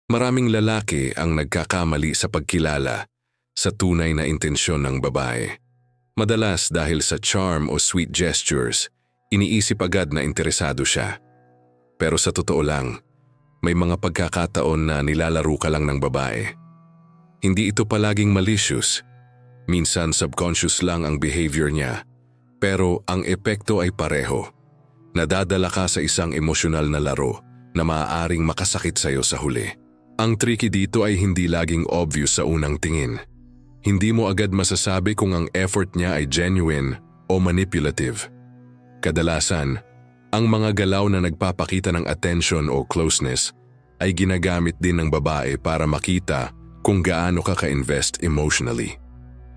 Maraming lalaki ang nagkakamali sa pagkilala sa tunay na intensyon ng babae. Madalas dahil sa charm o sweet gestures, iniisip agad na interesado siya. Pero sa totoo lang, may mga pagkakataon na nilalaro ka lang ng babae. Hindi ito palaging malicious. Minsan subconscious lang ang behavior niya, pero ang epekto ay pareho. Nadadala ka sa isang emosyonal na laro na maaaring makasakit sa'yo sa huli. Ang tricky dito ay hindi laging obvious sa unang tingin. Hindi mo agad masasabi kung ang effort niya ay genuine o manipulative. Kadalasan, ang mga galaw na nagpapakita ng attention o closeness ay ginagamit din ng babae para makita kung gaano ka ka-invest emotionally.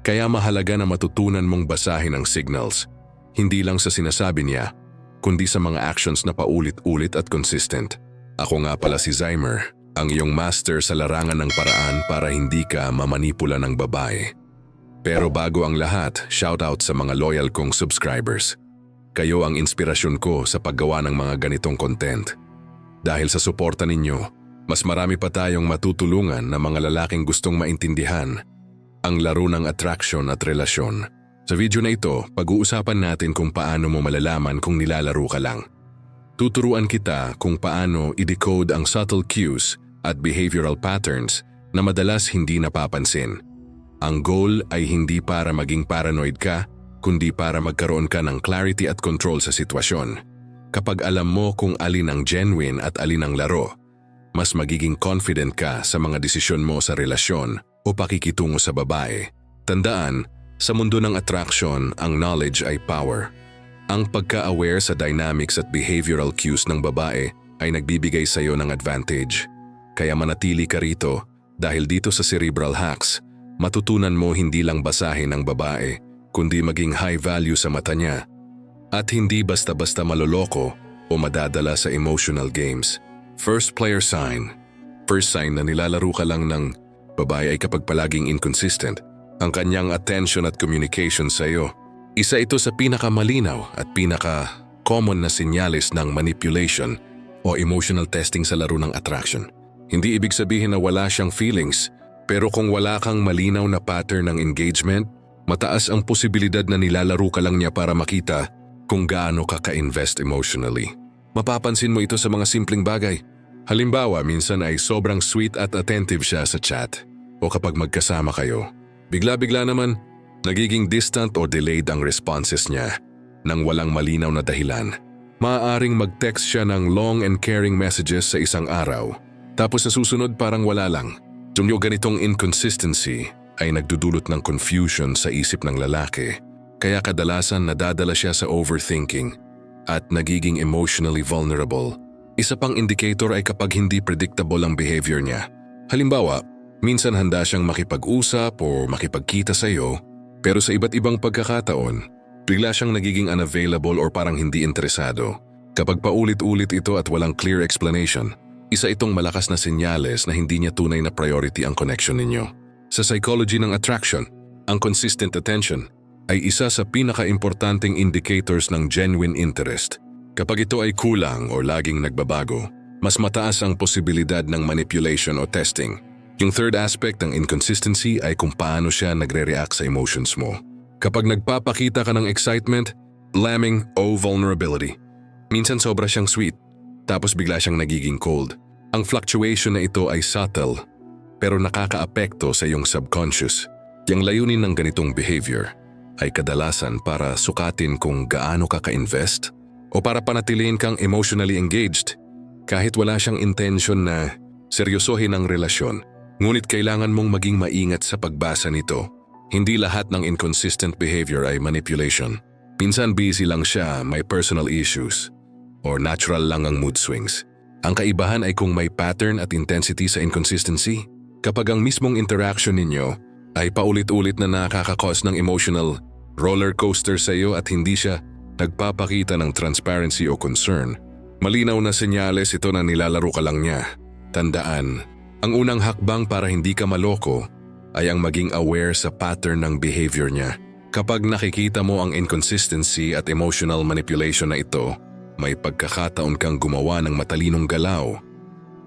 Kaya mahalaga na matutunan mong basahin ang signals, hindi lang sa sinasabi niya, kundi sa mga actions na paulit-ulit at consistent. Ako nga pala si Zymer, ang iyong master sa larangan ng paraan para hindi ka mamanipula ng babae. Pero bago ang lahat, shoutout sa mga loyal kong subscribers. Kayo ang inspirasyon ko sa paggawa ng mga ganitong content. Dahil sa suporta ninyo, mas marami pa tayong matutulungan na mga lalaking gustong maintindihan ang laro ng attraction at relasyon. Sa video na ito, pag-uusapan natin kung paano mo malalaman kung nilalaro ka lang. Tuturuan kita kung paano i-decode ang subtle cues at behavioral patterns na madalas hindi napapansin. Ang goal ay hindi para maging paranoid ka, kundi para magkaroon ka ng clarity at control sa sitwasyon. Kapag alam mo kung alin ang genuine at alin ang laro, mas magiging confident ka sa mga desisyon mo sa relasyon o pakikitungo sa babae. Tandaan, sa mundo ng attraction, ang knowledge ay power. Ang pagka-aware sa dynamics at behavioral cues ng babae ay nagbibigay sa iyo ng advantage. Kaya manatili ka rito dahil dito sa Cerebral Hacks, matutunan mo hindi lang basahin ang babae, kundi maging high value sa mata niya. At hindi basta-basta maloloko o madadala sa emotional games. First player sign. First sign na nilalaro ka lang ng babae ay kapag palaging inconsistent ang kanyang attention at communication sa iyo. Isa ito sa pinakamalinaw at pinaka-common na senyales ng manipulation o emotional testing sa laro ng attraction. Hindi ibig sabihin na wala siyang feelings, pero kung wala kang malinaw na pattern ng engagement, mataas ang posibilidad na nilalaro ka lang niya para makita kung gaano ka ka-invest emotionally. Mapapansin mo ito sa mga simpleng bagay. Halimbawa, minsan ay sobrang sweet at attentive siya sa chat o kapag magkasama kayo. Bigla-bigla naman, nagiging distant o delayed ang responses niya nang walang malinaw na dahilan. Maaaring mag-text siya ng long and caring messages sa isang araw, tapos sa susunod parang wala lang. Yung ganitong inconsistency ay nagdudulot ng confusion sa isip ng lalaki, kaya kadalasan nadadala siya sa overthinking at nagiging emotionally vulnerable. Isa pang indicator ay kapag hindi predictable ang behavior niya. Halimbawa, minsan handa siyang makipag-usap o makipagkita sa iyo, pero sa iba't ibang pagkakataon, bigla siyang nagiging unavailable or parang hindi interesado. Kapag paulit-ulit ito at walang clear explanation, isa itong malakas na senyales na hindi niya tunay na priority ang connection ninyo. Sa psychology ng attraction, ang consistent attention ay isa sa pinaka-importanting indicators ng genuine interest. Kapag ito ay kulang o laging nagbabago, mas mataas ang posibilidad ng manipulation o testing. Yung third aspect ng inconsistency ay kung paano siya nagre-react sa emotions mo. Kapag nagpapakita ka ng excitement, lambing o vulnerability, minsan sobra siyang sweet, tapos bigla siyang nagiging cold. Ang fluctuation na ito ay subtle, pero nakakaapekto sa iyong subconscious. Yung layunin ng ganitong behavior ay kadalasan para sukatin kung gaano ka ka-invest o para panatilihin kang emotionally engaged kahit wala siyang intention na seryosohin ang relasyon. Ngunit kailangan mong maging maingat sa pagbasa nito. Hindi lahat ng inconsistent behavior ay manipulation. Minsan busy lang siya, may personal issues, or natural lang ang mood swings. Ang kaibahan ay kung may pattern at intensity sa inconsistency. Kapag ang mismong interaction ninyo ay paulit-ulit na nakakakos ng emotional roller coaster sa iyo at hindi siya nagpapakita ng transparency o concern, malinaw na senyales ito na nilalaro ka lang niya. Tandaan, ang unang hakbang para hindi ka maloko ay ang maging aware sa pattern ng behavior niya. Kapag nakikita mo ang inconsistency at emotional manipulation na ito, may pagkakataon kang gumawa ng matalinong galaw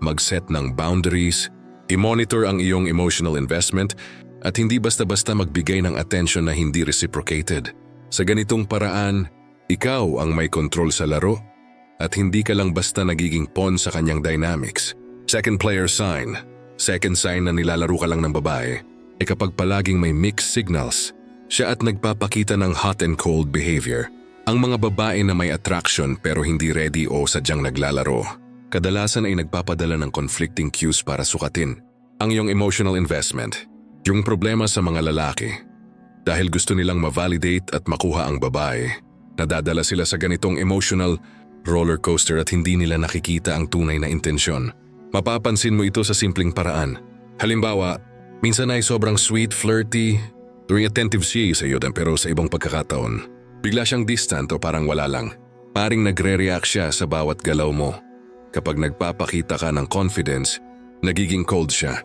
mag-set ng boundaries, i-monitor ang iyong emotional investment, at hindi basta-basta magbigay ng attention na hindi reciprocated. Sa ganitong paraan, ikaw ang may control sa laro at hindi ka lang basta nagiging pawn sa kanyang dynamics. Second player sign. Second sign na nilalaro ka lang ng babae ay kapag palaging may mixed signals, siya at nagpapakita ng hot and cold behavior. Ang mga babae na may attraction pero hindi ready o sadyang naglalaro, kadalasan ay nagpapadala ng conflicting cues para sukatin ang iyong emotional investment. Yung problema sa mga lalaki, dahil gusto nilang ma-validate at makuha ang babae, nadadala sila sa ganitong emotional roller coaster at hindi nila nakikita ang tunay na intensyon. Mapapansin mo ito sa simpleng paraan. Halimbawa, minsan ay sobrang sweet, flirty, tuwing attentive siya sa iyo pero sa ibang pagkakataon, bigla siyang distant o parang wala lang. Paring nagre-react siya sa bawat galaw mo. Kapag nagpapakita ka ng confidence, nagiging cold siya.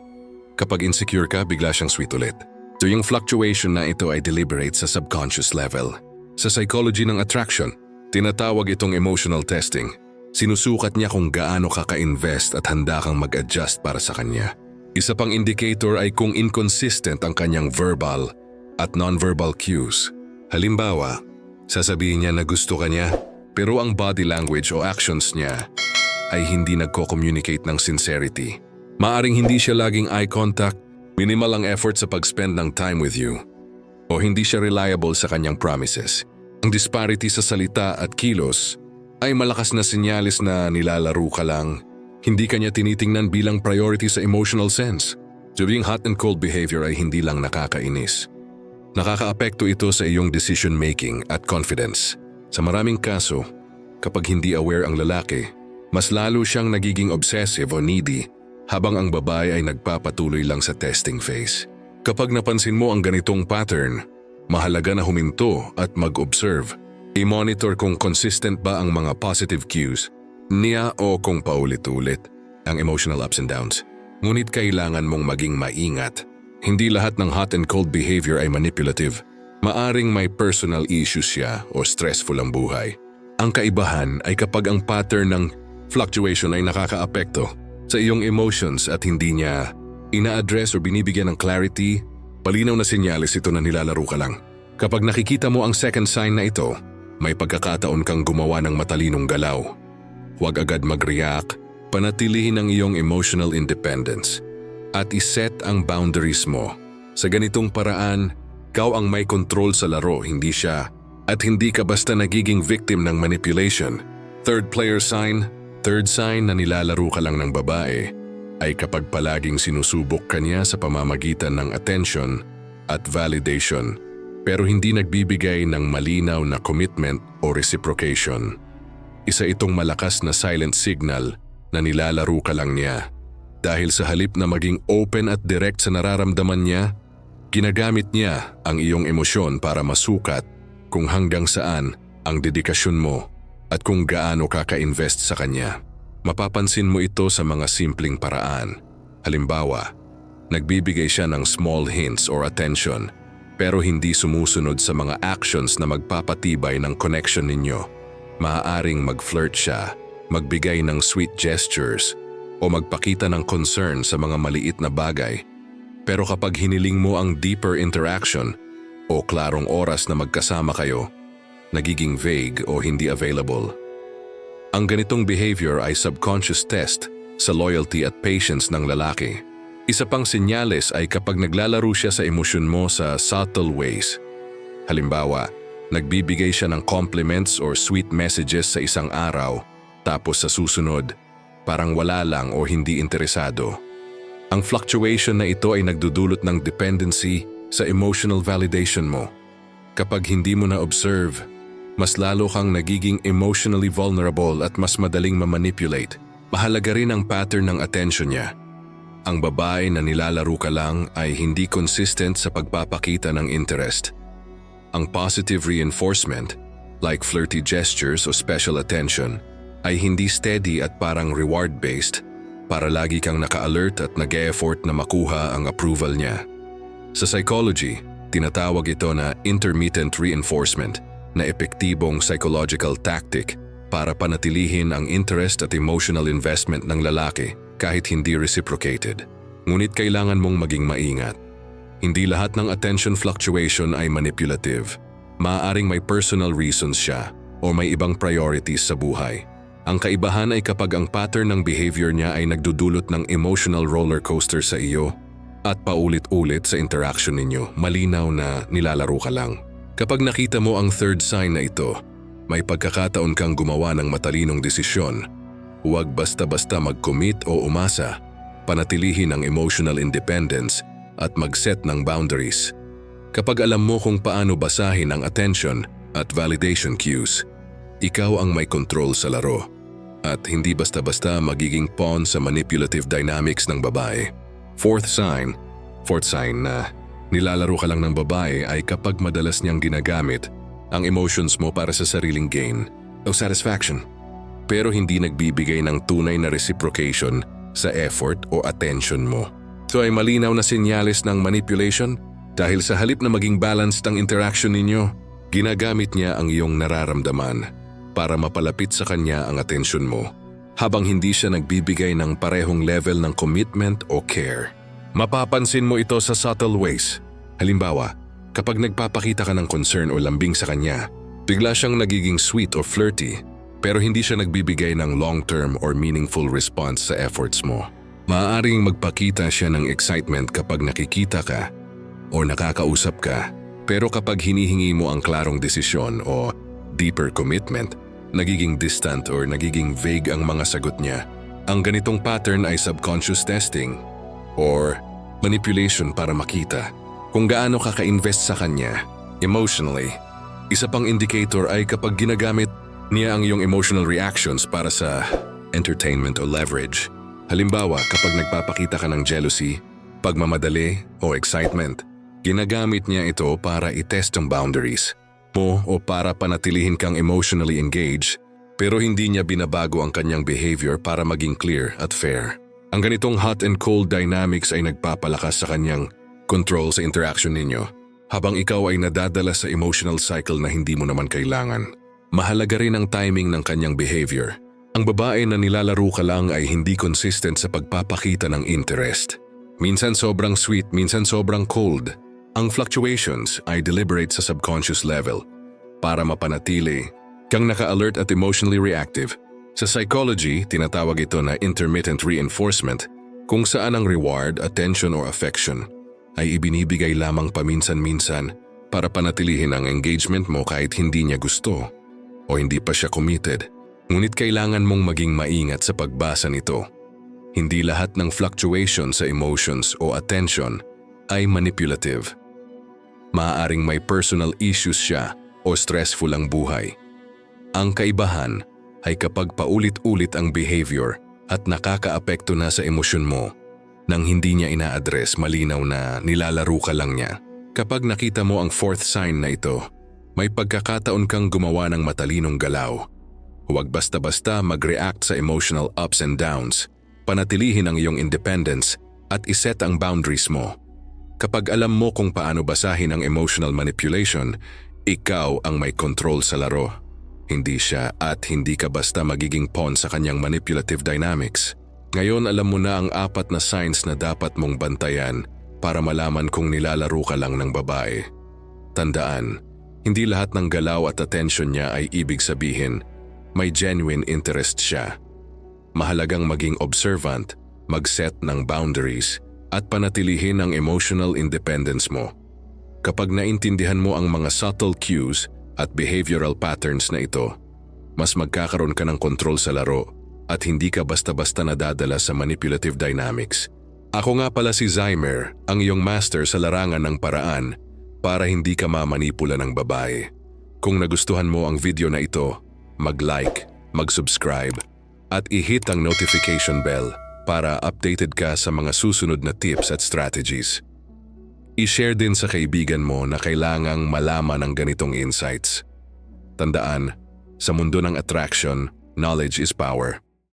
Kapag insecure ka, bigla siyang sweet ulit. So yung fluctuation na ito ay deliberate sa subconscious level. Sa psychology ng attraction, tinatawag itong emotional testing. Sinusukat niya kung gaano ka ka-invest at handa kang mag-adjust para sa kanya. Isa pang indicator ay kung inconsistent ang kanyang verbal at non-verbal cues. Halimbawa, sasabihin niya na gusto ka niya, pero ang body language o actions niya ay hindi nagko-communicate ng sincerity. Maaring hindi siya laging eye contact, minimal ang effort sa pag-spend ng time with you, o hindi siya reliable sa kanyang promises. Ang disparity sa salita at kilos ay malakas na sinyalis na nilalaro ka lang, hindi kanya tinitingnan bilang priority sa emotional sense. So yung hot and cold behavior ay hindi lang nakakainis. Nakakaapekto ito sa iyong decision-making at confidence. Sa maraming kaso, kapag hindi aware ang lalaki, mas lalo siyang nagiging obsessive o needy, habang ang babae ay nagpapatuloy lang sa testing phase. Kapag napansin mo ang ganitong pattern, mahalaga na huminto at mag-observe. I-monitor kung consistent ba ang mga positive cues niya o kung paulit-ulit ang emotional ups and downs. Ngunit kailangan mong maging maingat. Hindi lahat ng hot and cold behavior ay manipulative. Maaring may personal issues siya o stressful ang buhay. Ang kaibahan ay kapag ang pattern ng fluctuation ay nakakaapekto sa iyong emotions at hindi niya ina-address o binibigyan ng clarity, palinaw na sinyalis ito na nilalaro ka lang. Kapag nakikita mo ang second sign na ito, may pagkakataon kang gumawa ng matalinong galaw. Huwag agad mag-react, panatilihin ang iyong emotional independence at iset ang boundaries mo. Sa ganitong paraan, ikaw ang may control sa laro, hindi siya, at hindi ka basta nagiging victim ng manipulation. Third player sign. Third sign na nilalaro ka lang ng babae ay kapag palaging sinusubok ka niya sa pamamagitan ng attention at validation pero hindi nagbibigay ng malinaw na commitment o reciprocation. Isa itong malakas na silent signal na nilalaro ka lang niya dahil sa halip na maging open at direct sa nararamdaman niya, ginagamit niya ang iyong emosyon para masukat kung hanggang saan ang dedikasyon mo at kung gaano ka ka-invest sa kanya. Mapapansin mo ito sa mga simpleng paraan. Halimbawa, nagbibigay siya ng small hints or attention pero hindi sumusunod sa mga actions na magpapatibay ng connection ninyo. Maaaring mag-flirt siya, magbigay ng sweet gestures, o magpakita ng concern sa mga maliit na bagay. Pero kapag hiniling mo ang deeper interaction o klarong oras na magkasama kayo, nagiging vague o hindi available. Ang ganitong behavior ay subconscious test sa loyalty at patience ng lalaki. Isa pang senyales ay kapag naglalaro siya sa emosyon mo sa subtle ways. Halimbawa, nagbibigay siya ng compliments or sweet messages sa isang araw, tapos sa susunod, parang wala lang o hindi interesado. Ang fluctuation na ito ay nagdudulot ng dependency sa emotional validation mo. Kapag hindi mo na-observe, mas lalo kang nagiging emotionally vulnerable at mas madaling ma-manipulate. Mahalaga rin ang pattern ng attention niya. Ang babae na nilalaro ka lang ay hindi consistent sa pagpapakita ng interest. Ang positive reinforcement, like flirty gestures o special attention, ay hindi steady at parang reward-based para lagi kang naka-alert at nag-e-effort na makuha ang approval niya. Sa psychology, tinatawag ito na intermittent reinforcement, na epektibong psychological tactic para panatilihin ang interest at emotional investment ng lalaki kahit hindi reciprocated. Ngunit kailangan mong maging maingat. Hindi lahat ng attention fluctuation ay manipulative. Maaaring may personal reasons siya o may ibang priorities sa buhay. Ang kaibahan ay kapag ang pattern ng behavior niya ay nagdudulot ng emotional roller coaster sa iyo at paulit-ulit sa interaction ninyo, malinaw na nilalaro ka lang. Kapag nakita mo ang third sign na ito, may pagkakataon kang gumawa ng matalinong desisyon. Huwag basta-basta mag-commit o umasa. Panatilihin ang emotional independence at mag-set ng boundaries. Kapag alam mo kung paano basahin ang attention at validation cues, ikaw ang may control sa laro at hindi basta-basta magiging pawn sa manipulative dynamics ng babae. Fourth sign na nilalaro ka lang ng babae ay kapag madalas niyang ginagamit ang emotions mo para sa sariling gain o satisfaction, pero hindi nagbibigay ng tunay na reciprocation sa effort o attention mo. So ay malinaw na senyales ng manipulation dahil sa halip na maging balanced ang interaction ninyo, ginagamit niya ang iyong nararamdaman para mapalapit sa kanya ang atensyon mo habang hindi siya nagbibigay ng parehong level ng commitment o care. Mapapansin mo ito sa subtle ways. Halimbawa, kapag nagpapakita ka ng concern o lambing sa kanya, bigla siyang nagiging sweet o flirty pero hindi siya nagbibigay ng long-term or meaningful response sa efforts mo. Maaaring magpakita siya ng excitement kapag nakikita ka o nakakausap ka, pero kapag hinihingi mo ang klarong desisyon o deeper commitment, nagiging distant or nagiging vague ang mga sagot niya. Ang ganitong pattern ay subconscious testing or manipulation para makita kung gaano ka ka-invest sa kanya emotionally. Isa pang indicator ay kapag ginagamit niya ang iyong emotional reactions para sa entertainment o leverage. Halimbawa, kapag nagpapakita ka ng jealousy, pagmamadali o excitement, ginagamit niya ito para i-test ang boundaries mo o para panatilihin kang emotionally engaged, pero hindi niya binabago ang kanyang behavior para maging clear at fair. Ang ganitong hot and cold dynamics ay nagpapalakas sa kanyang control sa interaction ninyo, habang ikaw ay nadadala sa emotional cycle na hindi mo naman kailangan. Mahalaga rin ang timing ng kanyang behavior. Ang babae na nilalaro ka lang ay hindi consistent sa pagpapakita ng interest. Minsan sobrang sweet, minsan sobrang cold. Ang fluctuations ay deliberate sa subconscious level para mapanatili kang naka-alert at emotionally reactive. Sa psychology, tinatawag ito na intermittent reinforcement, kung saan ang reward, attention o affection ay ibinibigay lamang paminsan-minsan para panatilihin ang engagement mo kahit hindi niya gusto o hindi pa siya committed. Ngunit kailangan mong maging maingat sa pagbasa nito. Hindi lahat ng fluctuation sa emotions o attention ay manipulative. Maaaring may personal issues siya o stressful ang buhay. Ang kaibahan ay kapag paulit-ulit ang behavior at nakakaapekto na sa emosyon mo nang hindi niya ina-address, malinaw na nilalaro ka lang niya. Kapag nakita mo ang fourth sign na ito, may pagkakataon kang gumawa ng matalinong galaw. Huwag basta-basta mag-react sa emotional ups and downs. Panatilihin ang iyong independence at iset ang boundaries mo. Kapag alam mo kung paano basahin ang emotional manipulation, ikaw ang may control sa laro. Hindi siya at hindi ka basta magiging pawn sa kanyang manipulative dynamics. Ngayon alam mo na ang 4 na signs na dapat mong bantayan para malaman kung nilalaro ka lang ng babae. Tandaan, hindi lahat ng galaw at attention niya ay ibig sabihin may genuine interest siya. Mahalagang maging observant, mag-set ng boundaries, at panatilihin ang emotional independence mo. Kapag naintindihan mo ang mga subtle cues at behavioral patterns na ito, mas magkakaroon ka ng control sa laro at hindi ka basta-basta nadadala sa manipulative dynamics. Ako nga pala si Zymer, ang iyong master sa larangan ng paraan para hindi ka mamanipula ng babae. Kung nagustuhan mo ang video na ito, mag-like, mag-subscribe, at i-hit ang notification bell para updated ka sa mga susunod na tips at strategies. I-share din sa kaibigan mo na kailangang malaman ang ganitong insights. Tandaan, sa mundo ng attraction, knowledge is power.